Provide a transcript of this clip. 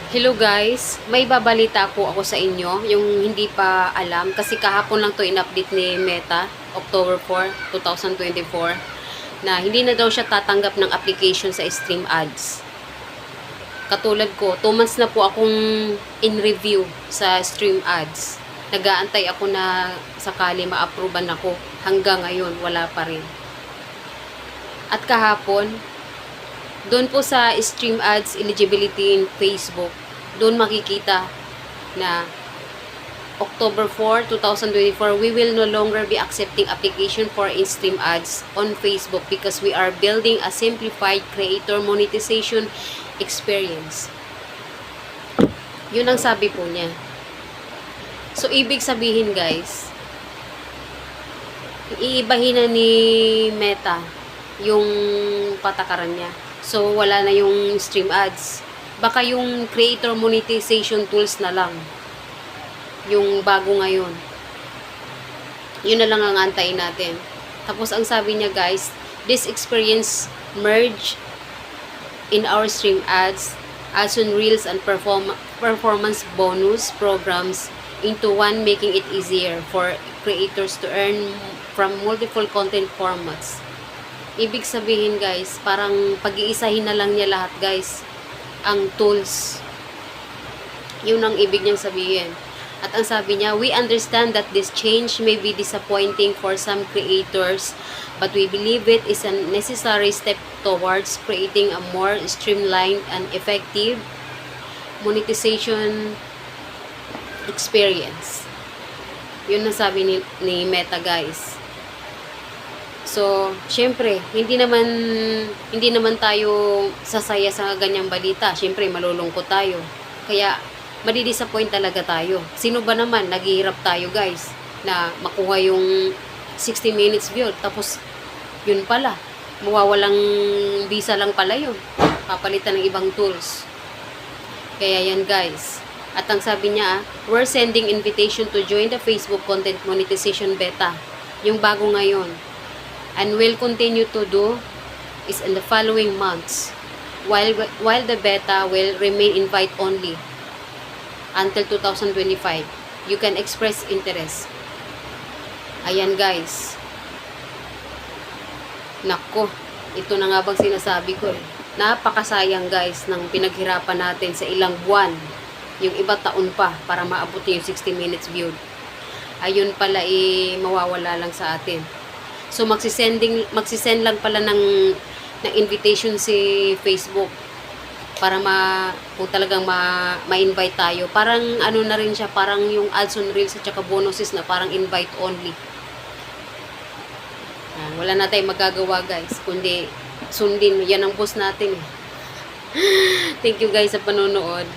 Hello guys, may babalita po ako sa inyo, yung hindi pa alam kasi kahapon lang to in-update ni Meta, October 4, 2024, na hindi na daw siya tatanggap ng application sa Stream Ads. Katulad ko, 2 months na po akong in review sa Stream Ads. Nag-aantay ako na sakali ma-approvean ako. Hanggang ngayon, wala pa rin. At kahapon, doon po sa Stream Ads eligibility in Facebook, doon makikita na October 4, 2024, we will no longer be accepting application for in-stream ads on Facebook because we are building a simplified creator monetization experience. Yun ang sabi po niya. So, ibig sabihin guys, iibahin na ni Meta yung patakaran niya. So, wala na yung stream ads. Baka yung creator monetization tools na lang. Yung bago ngayon. Yun na lang ang antayin natin. Tapos, ang sabi niya guys, this experience merge in our stream ads, ads on reels and performance bonus programs into one, making it easier for creators to earn from multiple content formats. Ibig sabihin guys, parang pag-iisahin na lang niya lahat guys, ang tools. Yun ang ibig niyang sabihin. At ang sabi niya, we understand that this change may be disappointing for some creators, but we believe it is a necessary step towards creating a more streamlined and effective monetization experience. Yun ang sabi ni Meta guys. So, syempre, hindi naman tayo sasaya sa ganyang balita. Syempre, malulungkot tayo. Kaya, madidisappoint talaga tayo. Sino ba naman, naghihirap tayo guys, na makuha yung 60 minutes view. Tapos, yun pala, mawawalang visa lang pala yun. Papalitan ng ibang tools. Kaya yan guys. At ang sabi niya, we're sending invitation to join the Facebook Content Monetization Beta. Yung bago ngayon. And will continue to do is in the following months. While the beta will remain invite only until 2025. You can express interest. Ayan guys. Nako, ito na nga bang sinasabi ko eh. Napakasayang guys ng pinaghirapan natin sa ilang buwan. Yung iba taon pa para maabot yung 60 minutes viewed. Ayun pala mawawala lang sa atin. So, magsisend lang pala ng invitation si Facebook para kung talagang ma-invite tayo. Parang ano na rin siya, parang yung ads on reels at saka bonuses na parang invite only. Wala na tayong magagawa guys, kundi sundin. Yan ang boss natin. Thank you guys sa panonood.